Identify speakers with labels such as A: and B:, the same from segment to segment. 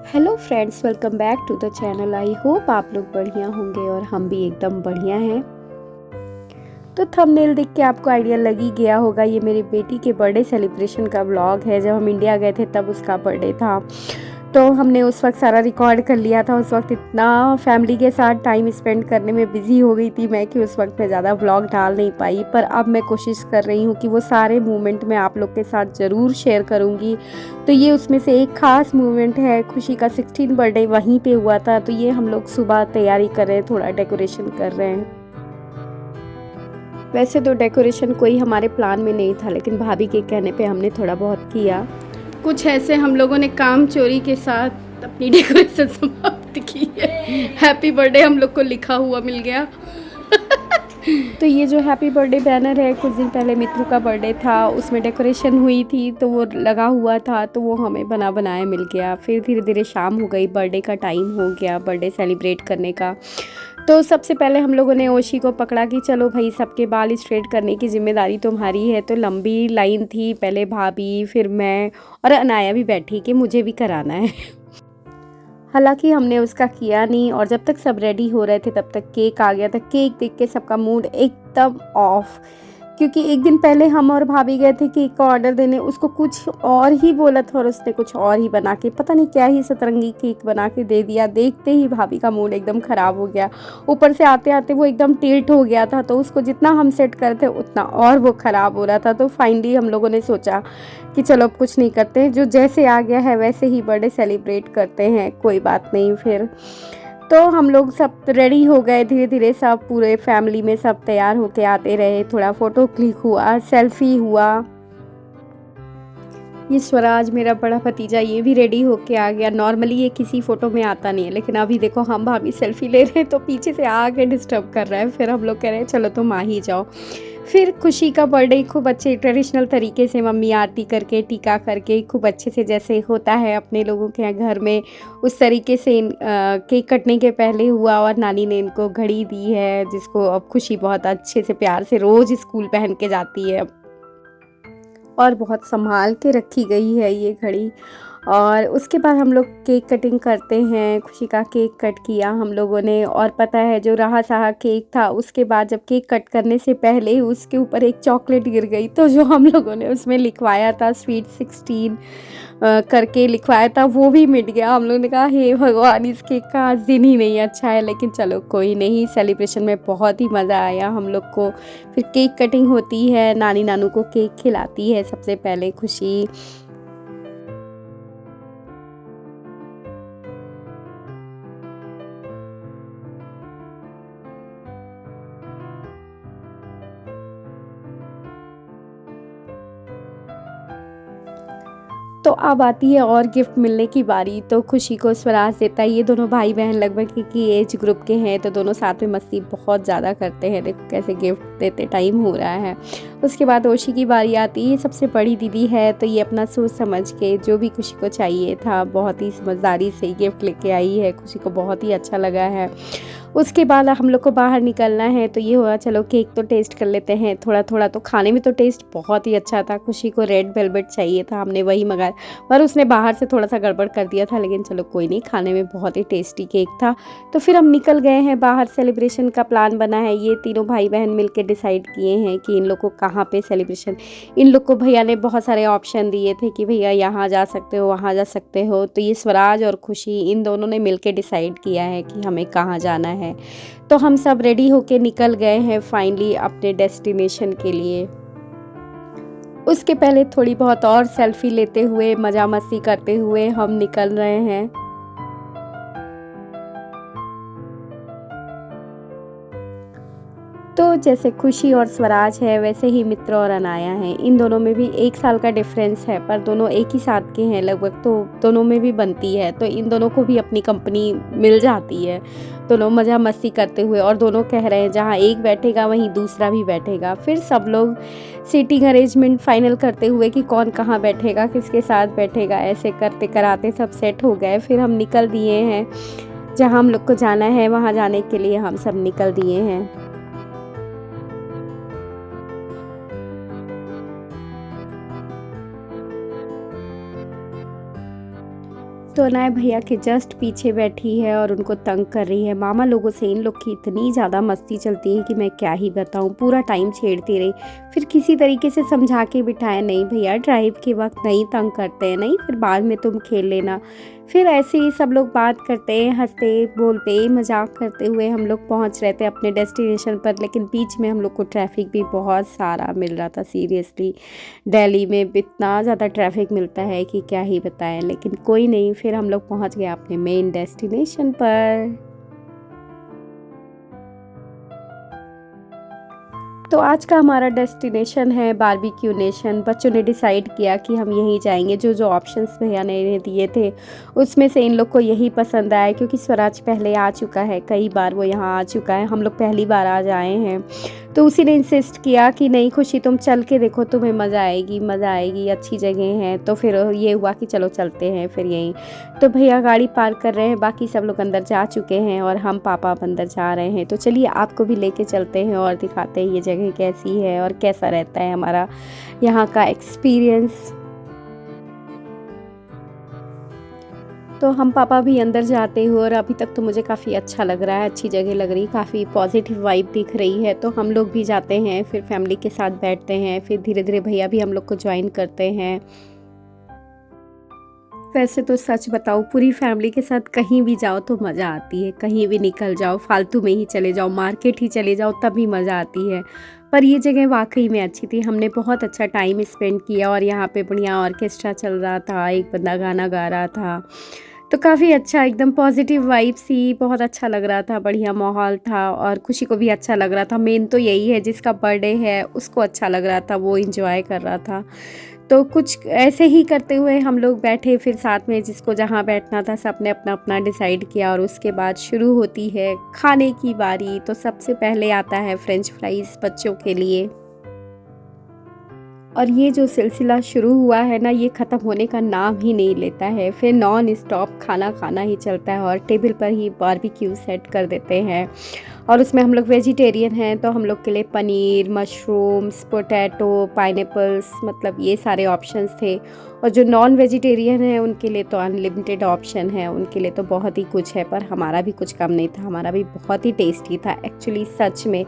A: Hello friends, welcome back to the channel. I hope आप लोग बढ़िया होंगे और हम भी एकदम बढ़िया हैं। तो थंबनेल देख के आपको आइडिया लग ही गया होगा, ये मेरी बेटी के बर्थडे सेलिब्रेशन का व्लॉग है। जब हम इंडिया गए थे तब उसका बर्थडे था, तो हमने उस वक्त सारा रिकॉर्ड कर लिया था। उस वक्त इतना फैमिली के साथ टाइम स्पेंड करने में बिज़ी हो गई थी मैं कि उस वक्त मैं ज़्यादा व्लॉग डाल नहीं पाई। पर अब मैं कोशिश कर रही हूँ कि वो सारे मोमेंट मैं आप लोग के साथ ज़रूर शेयर करूँगी। तो ये उसमें से एक ख़ास मोमेंट है। खुशी का 16 बर्थडे वहीं पे हुआ था, तो ये हम लोग सुबह तैयारी कर रहे हैं, थोड़ा डेकोरेशन कर रहे हैं। वैसे तो डेकोरेशन कोई हमारे प्लान में नहीं था, लेकिन भाभी के कहने पे हमने थोड़ा बहुत किया। कुछ ऐसे हम लोगों ने काम चोरी के साथ अपनी डेकोरेशन समाप्त की है। हैप्पी बर्थडे हम लोग को लिखा हुआ मिल गया। तो ये जो हैप्पी बर्थडे बैनर है, कुछ दिन पहले मित्रू का बर्थडे था, उसमें डेकोरेशन हुई थी तो वो लगा हुआ था, तो वो हमें बना बनाया मिल गया। फिर धीरे धीरे शाम हो गई, बर्थडे का टाइम हो गया, बर्थडे सेलिब्रेट करने का। तो सबसे पहले हम लोगों ने ओशी को पकड़ा कि चलो भाई, सबके बाल स्ट्रेट करने की जिम्मेदारी तुम्हारी है। तो लंबी लाइन थी, पहले भाभी, फिर मैं और अनाया भी बैठी कि मुझे भी कराना है। हालांकि हमने उसका किया नहीं, और जब तक सब रेडी हो रहे थे तब तक केक आ गया था। केक देख के सबका मूड एकदम ऑफ, क्योंकि एक दिन पहले हम और भाभी गए थे केक का ऑर्डर देने, उसको कुछ और ही बोला था और उसने कुछ और ही बना के, पता नहीं क्या ही सतरंगी केक बना के दे दिया। देखते ही भाभी का मूड एकदम ख़राब हो गया। ऊपर से आते आते वो एकदम टिल्ट हो गया था, तो उसको जितना हम सेट करते उतना और वो ख़राब हो रहा था। तो फाइनली हम लोगों ने सोचा कि चलो अब कुछ नहीं करते, जो जैसे आ गया है वैसे ही बर्थडे सेलिब्रेट करते हैं, कोई बात नहीं। फिर तो हम लोग सब रेडी हो गए, धीरे धीरे सब पूरे फैमिली में सब तैयार होके आते रहे। थोड़ा फ़ोटो क्लिक हुआ, सेल्फी हुआ। ये स्वराज मेरा बड़ा भतीजा, ये भी रेडी होके आ गया। नॉर्मली ये किसी फ़ोटो में आता नहीं है, लेकिन अभी देखो हम भाभी सेल्फी ले रहे हैं तो पीछे से आके डिस्टर्ब कर रहा है। फिर हम लोग कह रहे हैं चलो तुम आ ही जाओ। फिर खुशी का बर्थडे खूब अच्छे ट्रेडिशनल तरीके से मम्मी आरती करके, टीका करके, खूब अच्छे से जैसे होता है अपने लोगों के यहाँ घर में, उस तरीके से केक कटने के पहले हुआ। और नानी ने इनको घड़ी दी है, जिसको अब खुशी बहुत अच्छे से प्यार से रोज़ स्कूल पहन के जाती है, और बहुत संभाल के रखी गई है ये घड़ी। और उसके बाद हम लोग केक कटिंग करते हैं। खुशी का केक कट किया हम लोगों ने, और पता है जो रहा सहा केक था, उसके बाद जब केक कट करने से पहले ही उसके ऊपर एक चॉकलेट गिर गई। तो जो हम लोगों ने उसमें लिखवाया था स्वीट 16 करके लिखवाया था, वो भी मिट गया। हम लोगों ने कहा हे भगवान, इस केक का आज दिन ही नहीं अच्छा है, लेकिन चलो कोई नहीं। सेलिब्रेशन में बहुत ही मज़ा आया हम लोग को। फिर केक कटिंग होती है, नानी नानू को केक खिलाती है सबसे पहले खुशी। तो अब आती है और गिफ्ट मिलने की बारी। तो खुशी को स्वराज देता है। ये दोनों भाई बहन लगभग एक ही एज ग्रुप के हैं, तो दोनों साथ में मस्ती बहुत ज़्यादा करते हैं। देखो कैसे गिफ्ट देते टाइम हो रहा है। उसके बाद ओशी की बारी आती है। ये सबसे बड़ी दीदी है, तो ये अपना सोच समझ के जो भी खुशी को चाहिए था, बहुत ही समझदारी से गिफ्ट लेके आई है। खुशी को बहुत ही अच्छा लगा है। उसके बाद हम लोग को बाहर निकलना है, तो ये हुआ चलो केक तो टेस्ट कर लेते हैं थोड़ा थोड़ा। तो खाने में तो टेस्ट बहुत ही अच्छा था। खुशी को रेड वेलवेट चाहिए था, हमने वही मंगाया, पर उसने बाहर से थोड़ा सा गड़बड़ कर दिया था, लेकिन चलो कोई नहीं, खाने में बहुत ही टेस्टी केक था। तो फिर हम निकल गए हैं बाहर। सेलिब्रेशन का प्लान बना है, ये तीनों भाई बहन मिलकर डिसाइड किए हैं कि इन लोग को कहाँ पे सेलिब्रेशन। इन लोग को भैया ने बहुत सारे ऑप्शन दिए थे कि भैया यहाँ जा सकते हो, वहाँ जा सकते हो। तो ये स्वराज और खुशी इन दोनों ने मिलकर डिसाइड किया है कि हमें कहाँ जाना है। तो हम सब रेडी होके निकल गए हैं फाइनली अपने डेस्टिनेशन के लिए। उसके पहले थोड़ी बहुत और सेल्फी लेते हुए, मज़ा मस्ती करते हुए हम निकल रहे हैं। तो जैसे खुशी और स्वराज है, वैसे ही मित्र और अनाया है। इन दोनों में भी 1 साल का डिफरेंस है, पर दोनों एक ही साथ के हैं लगभग, तो दोनों में भी बनती है। तो इन दोनों को भी अपनी कंपनी मिल जाती है, दोनों मज़ा मस्ती करते हुए। और दोनों कह रहे हैं जहाँ एक बैठेगा वहीं दूसरा भी बैठेगा। फिर सब लोग सीटिंग अरेंजमेंट फाइनल करते हुए कि कौन कहाँ बैठेगा, किसके साथ बैठेगा, ऐसे करते कराते सब सेट हो गए। फिर हम निकल दिए हैं, जहाँ हम लोग को जाना है वहाँ जाने के लिए हम सब निकल दिए हैं। तो अनाया भैया के जस्ट पीछे बैठी है और उनको तंग कर रही है। मामा लोगों से इन लोग की इतनी ज़्यादा मस्ती चलती है कि मैं क्या ही बताऊँ, पूरा टाइम छेड़ती रही। फिर किसी तरीके से समझा के बिठाया, नहीं भैया ड्राइव के वक्त नहीं तंग करते हैं, नहीं फिर बाद में तुम खेल लेना। फिर ऐसे ही सब लोग बात करते हंसते बोलते मजाक करते हुए हम लोग पहुंच रहे थे अपने डेस्टिनेशन पर। लेकिन बीच में हम लोग को ट्रैफिक भी बहुत सारा मिल रहा था। सीरियसली दिल्ली में इतना ज़्यादा ट्रैफिक मिलता है कि क्या ही बताएं, लेकिन कोई नहीं, फिर हम लोग पहुंच गए अपने मेन डेस्टिनेशन पर। तो आज का हमारा डेस्टिनेशन है बारबेक्यू नेशन। बच्चों ने डिसाइड किया कि हम यहीं जाएंगे। जो जो ऑप्शंस भैया ने इन्हें दिए थे उसमें से इन लोग को यही पसंद आया, क्योंकि स्वराज पहले आ चुका है, कई बार वो यहाँ आ चुका है, हम लोग पहली बार आज आए हैं। तो उसी ने इंसिस्ट किया कि नहीं खुशी तुम चल के देखो, तुम्हें मज़ा आएगी, अच्छी जगह है। तो फिर ये हुआ कि चलो चलते हैं फिर यहीं। तो भैया गाड़ी पार्क कर रहे हैं, बाकी सब लोग अंदर जा चुके हैं और हम पापा अब अंदर जा रहे हैं। तो चलिए आपको भी लेके चलते हैं और दिखाते हैं ये जगह कैसी है और कैसा रहता है हमारा यहाँ का एक्सपीरियंस। तो हम पापा भी अंदर जाते हुए, और अभी तक तो मुझे काफ़ी अच्छा लग रहा है, अच्छी जगह लग रही, काफ़ी पॉजिटिव वाइब दिख रही है। तो हम लोग भी जाते हैं, फिर फैमिली के साथ बैठते हैं, फिर धीरे धीरे भैया भी हम लोग को ज्वाइन करते हैं। वैसे तो सच बताओ पूरी फैमिली के साथ कहीं भी जाओ तो मज़ा आती है, कहीं भी निकल जाओ, फालतू में ही चले जाओ, मार्केट ही चले जाओ तब भी मज़ा आती है। पर ये जगह वाकई में अच्छी थी, हमने बहुत अच्छा टाइम स्पेंड किया और यहाँ पे बढ़िया ऑर्केस्ट्रा चल रहा था, एक बंदा गाना गा रहा था। तो काफ़ी अच्छा, एकदम पॉजिटिव वाइब सी, बहुत अच्छा लग रहा था, बढ़िया माहौल था और खुशी को भी अच्छा लग रहा था। मेन तो यही है, जिसका बर्थडे है उसको अच्छा लग रहा था, वो एंजॉय कर रहा था। तो कुछ ऐसे ही करते हुए हम लोग बैठे, फिर साथ में जिसको जहाँ बैठना था सबने अपना अपना डिसाइड किया और उसके बाद शुरू होती है खाने की बारी। तो सबसे पहले आता है फ्रेंच फ्राइज़ बच्चों के लिए। और ये जो सिलसिला शुरू हुआ है ना, ये ख़त्म होने का नाम ही नहीं लेता है। फिर नॉन स्टॉप खाना खाना ही चलता है और टेबल पर ही बारबेक्यू सेट कर देते हैं। और उसमें हम लोग वेजिटेरियन हैं तो हम लोग के लिए पनीर, मशरूम्स, पोटैटो, पाइनएप्पल्स, मतलब ये सारे ऑप्शंस थे। और जो नॉन वेजिटेरियन हैं उनके लिए तो अनलिमिटेड ऑप्शन है, उनके लिए तो बहुत ही कुछ है। पर हमारा भी कुछ कम नहीं था, हमारा भी बहुत ही टेस्टी था एक्चुअली। सच में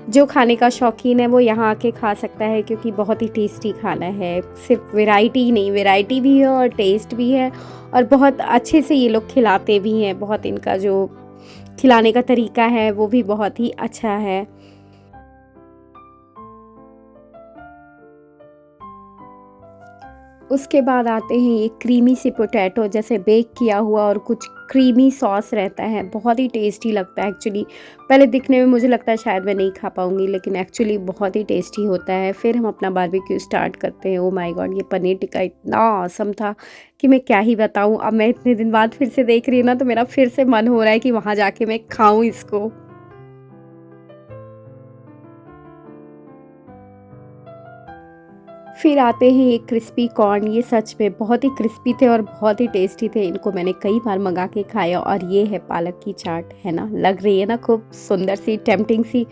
A: जो खाने का शौकीन है वो यहाँ आके खा सकता है, क्योंकि बहुत ही टेस्टी खाना है। सिर्फ वैरायटी ही नहीं, वैरायटी भी है और टेस्ट भी है, और बहुत अच्छे से ये लोग खिलाते भी हैं। बहुत इनका जो खिलाने का तरीका है वो भी बहुत ही अच्छा है। उसके बाद आते हैं ये क्रीमी सी पोटैटो, जैसे बेक किया हुआ और कुछ क्रीमी सॉस रहता है, बहुत ही टेस्टी लगता है एक्चुअली। पहले दिखने में मुझे लगता है शायद मैं नहीं खा पाऊँगी, लेकिन एक्चुअली बहुत ही टेस्टी होता है। फिर हम अपना बारबेक्यू स्टार्ट करते हैं। ओ माय गॉड, ये पनीर टिक्का इतना ऑसम था कि मैं क्या ही बताऊँ। अब मैं इतने दिन बाद फिर से देख रही हूँ ना, तो मेरा फिर से मन हो रहा है कि वहाँ जाके मैं खाऊँ इसको। फिर आते हैं ये क्रिस्पी कॉर्न, ये सच में बहुत ही क्रिस्पी थे और बहुत ही टेस्टी थे। इनको मैंने कई बार मंगा के खाया। और ये है पालक की चाट, है ना, लग रही है ना खूब सुंदर सी, टेम्पटिंग सी।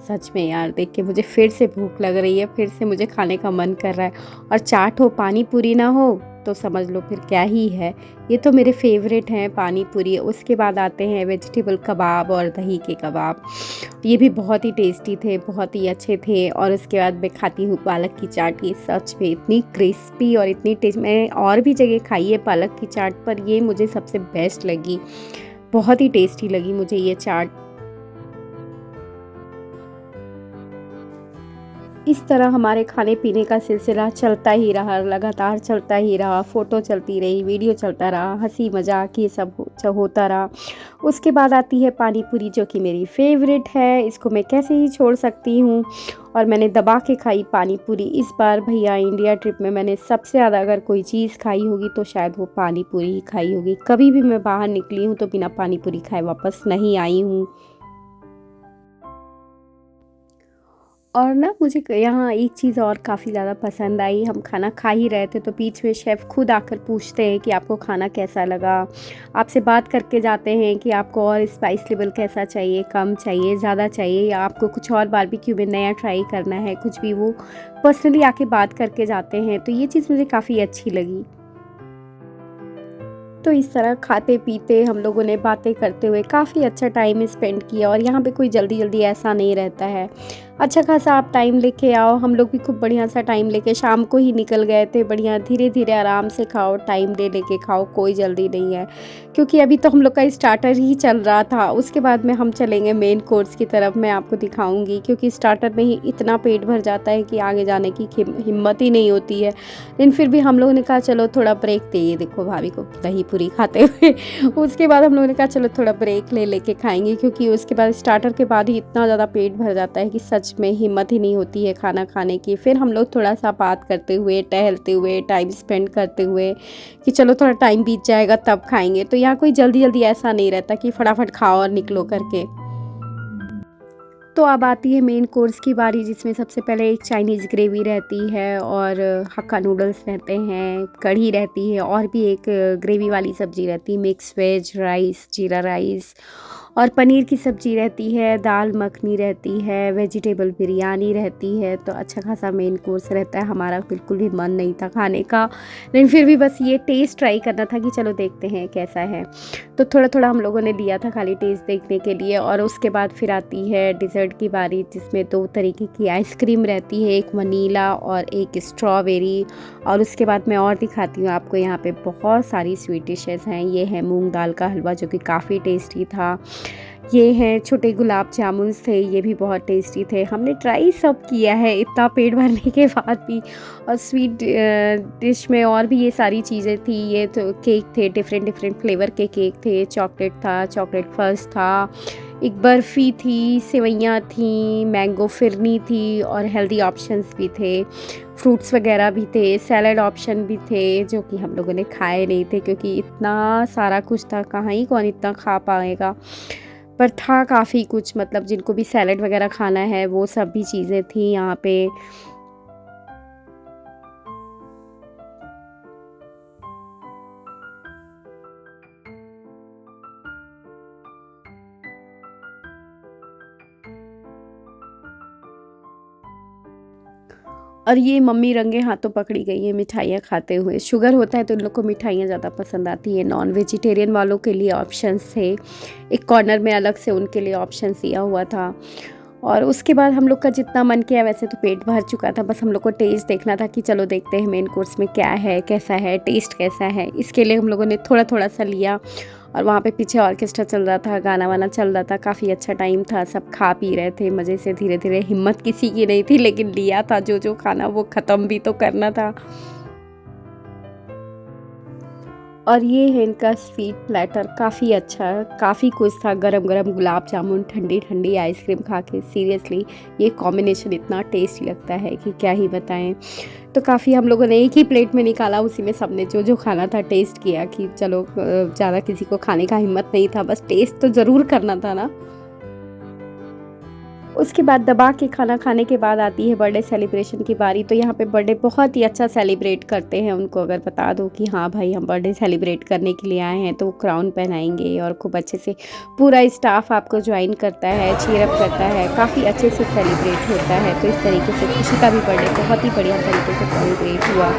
A: सच में यार देख के मुझे फिर से भूख लग रही है, फिर से मुझे खाने का मन कर रहा है। और चाट हो, पानी पूरी ना हो तो समझ लो फिर क्या ही है। ये तो मेरे फेवरेट हैं पानी पूरी। उसके बाद आते हैं वेजिटेबल कबाब और दही के कबाब, ये भी बहुत ही टेस्टी थे, बहुत ही अच्छे थे। और उसके बाद मैं खाती हूँ पालक की चाट, ये सच में इतनी क्रिस्पी और इतनी टेस्ट। मैंने और भी जगह खाई है पालक की चाट, पर ये मुझे सबसे बेस्ट लगी, बहुत ही टेस्टी लगी मुझे ये चाट। इस तरह हमारे खाने पीने का सिलसिला चलता ही रहा, लगातार चलता ही रहा। फ़ोटो चलती रही, वीडियो चलता रहा, हंसी मजाक ये सब होता रहा। उसके बाद आती है पानी पूरी, जो कि मेरी फेवरेट है, इसको मैं कैसे ही छोड़ सकती हूँ। और मैंने दबा के खाई पानी पूरी। इस बार भैया इंडिया ट्रिप में मैंने सबसे ज़्यादा अगर कोई चीज़ खाई होगी तो शायद वो पानी पूरी ही खाई होगी। कभी भी मैं बाहर निकली हूँ तो बिना पानी पूरी खाए वापस नहीं आई हूँ। और ना मुझे यहाँ एक चीज़ और काफ़ी ज़्यादा पसंद आई। हम खाना खा ही रहे थे तो बीच में शेफ़ खुद आकर पूछते हैं कि आपको खाना कैसा लगा। आपसे बात करके जाते हैं कि आपको और स्पाइस लेवल कैसा चाहिए, कम चाहिए, ज़्यादा चाहिए, या आपको कुछ और बारबेक्यू में नया ट्राई करना है, कुछ भी वो पर्सनली आके बात करके जाते हैं। तो ये चीज़ मुझे काफ़ी अच्छी लगी। तो इस तरह खाते पीते हम लोगों ने बातें करते हुए काफ़ी अच्छा टाइम स्पेंड किया। और यहाँ पे कोई जल्दी जल्दी ऐसा नहीं रहता है, अच्छा खासा आप टाइम लेके आओ। हम लोग भी खूब बढ़िया सा टाइम लेके शाम को ही निकल गए थे। बढ़िया धीरे धीरे आराम से खाओ, टाइम ले लेके खाओ, कोई जल्दी नहीं है, क्योंकि अभी तो हम लोग का स्टार्टर ही चल रहा था। उसके बाद में हम चलेंगे मेन कोर्स की तरफ, मैं आपको दिखाऊंगी, क्योंकि स्टार्टर में ही इतना पेट भर जाता है कि आगे जाने की हिम्मत ही नहीं होती है। लेकिन फिर भी हम लोगों ने कहा चलो थोड़ा ब्रेक दे। ये देखो भाभी को दही पूरी खाते हुए। उसके बाद हम लोगों ने कहा चलो थोड़ा ब्रेक ले लेके खाएंगे, क्योंकि उसके बाद स्टार्टर के बाद ही इतना ज़्यादा पेट भर जाता है कि सच में हिम्मत ही नहीं होती है खाना खाने की। फिर हम लोग थोड़ा सा बात करते हुए, टहलते हुए, टाइम स्पेंड करते हुए कि चलो थोड़ा टाइम बीत जाएगा तब खाएंगे। तो यहाँ कोई जल्दी जल्दी ऐसा नहीं रहता कि फटाफट खाओ और निकलो करके। तो अब आती है मेन कोर्स की बारी, जिसमें सबसे पहले एक चाइनीज़ ग्रेवी रहती है और हक्का नूडल्स रहते हैं, कढ़ी रहती है, और भी एक ग्रेवी वाली सब्ज़ी रहती है, मिक्स वेज राइस, जीरा राइस, और पनीर की सब्ज़ी रहती है, दाल मखनी रहती है, वेजिटेबल बिरयानी रहती है। तो अच्छा खासा मेन कोर्स रहता है। हमारा बिल्कुल भी मन नहीं था खाने का, लेकिन फिर भी बस ये टेस्ट ट्राई करना था कि चलो देखते हैं कैसा है। तो थोड़ा थोड़ा हम लोगों ने लिया था खाली टेस्ट देखने के लिए। और उसके बाद फिर आती है डिज़र्ट की बारी, जिसमें 2 तरीके की आइसक्रीम रहती है, एक वनीला और एक स्ट्रॉबेरी। और उसके बाद मैं और दिखाती हूँ आपको, यहाँ पे बहुत सारी स्वीट डिशेस हैं। ये है मूंग दाल का हलवा, जो कि काफ़ी टेस्टी था। ये हैं छोटे गुलाब जामुन थे, ये भी बहुत टेस्टी थे। हमने ट्राई सब किया है इतना पेट भरने के बाद भी। और स्वीट डिश में और भी ये सारी चीज़ें थी। ये तो केक थे, डिफरेंट डिफरेंट फ्लेवर के केक थे, चॉकलेट था, चॉकलेट फर्स्ट था, एक बर्फ़ी थी, सेवइयाँ थी, मैंगो फिरनी थी, और हेल्दी ऑप्शंस भी थे, फ्रूट्स वगैरह भी थे, सैलड ऑप्शन भी थे, जो कि हम लोगों ने खाए नहीं थे, क्योंकि इतना सारा कुछ था, कहाँ ही कौन इतना खा पाएगा। पर था काफ़ी कुछ, मतलब जिनको भी सैलड वगैरह खाना है वो सब भी चीज़ें थी यहाँ पे। और ये मम्मी रंगे हाथों पकड़ी गई है मिठाइयाँ खाते हुए। शुगर होता है तो इन लोग को मिठाइयाँ ज़्यादा पसंद आती है। नॉन वेजिटेरियन वालों के लिए ऑप्शंस थे, एक कॉर्नर में अलग से उनके लिए ऑप्शंस दिया हुआ था। और उसके बाद हम लोग का जितना मन किया, वैसे तो पेट भर चुका था, बस हम लोग को टेस्ट देखना था कि चलो देखते हैं मेन कोर्स में क्या है, कैसा है, टेस्ट कैसा है। इसके लिए हम लोगों ने थोड़ा थोड़ा सा लिया। और वहाँ पे पीछे ऑर्केस्ट्रा चल रहा था, गाना वाना चल रहा था, काफ़ी अच्छा टाइम था। सब खा पी रहे थे मज़े से, धीरे धीरे। हिम्मत किसी की नहीं थी, लेकिन लिया था जो जो खाना वो ख़त्म भी तो करना था। और ये है इनका स्वीट प्लेटर, काफ़ी अच्छा, काफ़ी कुछ था। गरम गरम गुलाब जामुन, ठंडी ठंडी आइसक्रीम खा के सीरियसली ये कॉम्बिनेशन इतना टेस्टी लगता है कि क्या ही बताएं। तो काफ़ी हम लोगों ने एक ही प्लेट में निकाला, उसी में सबने जो जो खाना था टेस्ट किया कि चलो ज़्यादा किसी को खाने का हिम्मत नहीं था, बस टेस्ट तो ज़रूर करना था ना। उसके बाद दबा के खाना खाने के बाद आती है बर्थडे सेलिब्रेशन की बारी। तो यहाँ पे बर्थडे बहुत ही अच्छा सेलिब्रेट करते हैं। उनको अगर बता दो कि हाँ भाई हम बर्थडे सेलिब्रेट करने के लिए आए हैं, तो वो क्राउन पहनाएंगे और खूब अच्छे से पूरा स्टाफ आपको ज्वाइन करता है, चीयरअप करता है, काफ़ी अच्छे से सेलिब्रेट होता है। तो इस तरीके से खुशी का भी बर्थडे बहुत ही बढ़िया तरीके से सेलिब्रेट हुआ।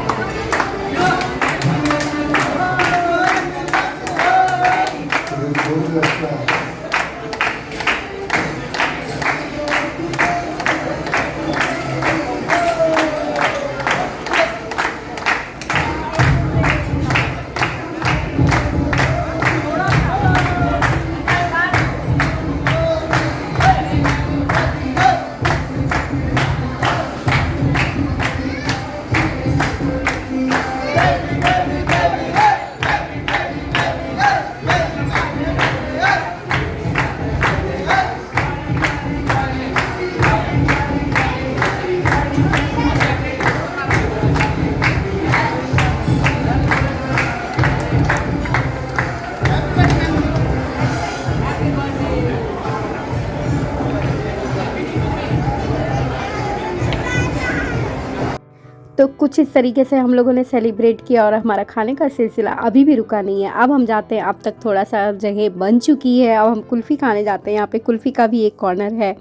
A: तो कुछ इस तरीके से हम लोगों ने सेलिब्रेट किया। और हमारा खाने का सिलसिला अभी भी रुका नहीं है। अब हम जाते हैं, अब तक थोड़ा सा जगह बन चुकी है, अब हम कुल्फ़ी खाने जाते हैं। यहाँ पे कुल्फ़ी का भी एक कॉर्नर है।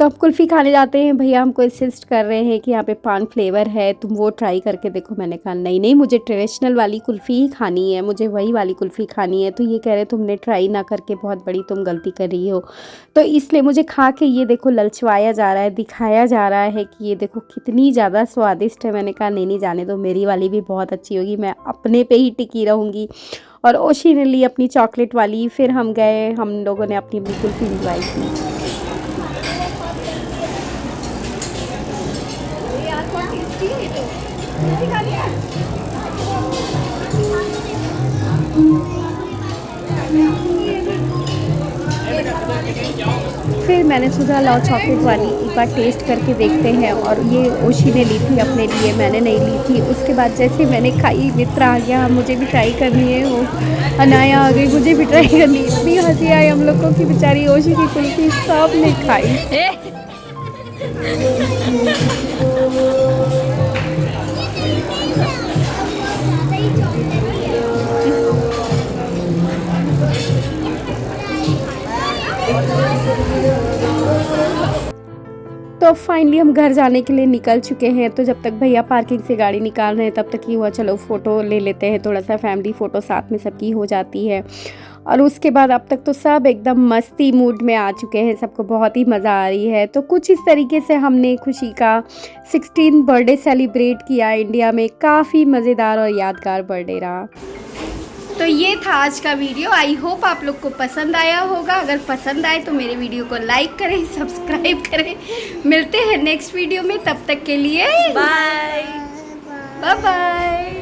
A: तो अब कुल्फ़ी खाने जाते हैं। भैया हमको इंसिस्ट कर रहे हैं कि यहाँ पे पान फ्लेवर है, तुम वो ट्राई करके देखो। मैंने कहा नहीं नहीं, मुझे ट्रेडिशनल वाली कुल्फ़ी ही खानी है, मुझे वही वाली कुल्फ़ी खानी है। तो ये कह रहे तुमने ट्राई ना करके बहुत बड़ी तुम गलती कर रही हो। तो इसलिए मुझे खा के ये देखो ललचवाया जा रहा है, दिखाया जा रहा है कि ये देखो कितनी ज़्यादा स्वादिष्ट है। मैंने कहा नहीं नहीं, जाने दो, मेरी वाली भी बहुत अच्छी होगी, मैं अपने पे ही टिकी रहूँगी। और ओशी ने ली अपनी चॉकलेट वाली। फिर हम गए, हम लोगों ने अपनी कुल्फ़ी इंजॉय की। फिर मैंने सोचा लाओ चॉकलेट वाली एक बार टेस्ट करके देखते हैं। और ये ओशी ने ली थी अपने लिए, मैंने नहीं ली थी। उसके बाद जैसे मैंने खाई, मित्र आ गया, मुझे भी ट्राई करनी है। वो अनाया आ गई, मुझे भी ट्राई करनी है। इतनी हंसी आई हम लोग को कि बेचारी ओशी की कुल्फी सब ने खाई। तो फाइनली हम घर जाने के लिए निकल चुके हैं। तो जब तक भैया पार्किंग से गाड़ी निकाल रहे हैं तब तक ही हुआ चलो फ़ोटो ले लेते हैं, थोड़ा सा फैमिली फ़ोटो साथ में सबकी हो जाती है। और उसके बाद अब तक तो सब एकदम मस्ती मूड में आ चुके हैं, सबको बहुत ही मज़ा आ रही है। तो कुछ इस तरीके से हमने खुशी का 16 बर्थडे सेलिब्रेट किया इंडिया में। काफ़ी मज़ेदार और यादगार बर्थडे रहा। तो ये था आज का वीडियो। आई होप आप लोग को पसंद आया होगा। अगर पसंद आए तो मेरे वीडियो को लाइक करें, सब्सक्राइब करें। मिलते हैं नेक्स्ट वीडियो में, तब तक के लिए बाय बाय बाय।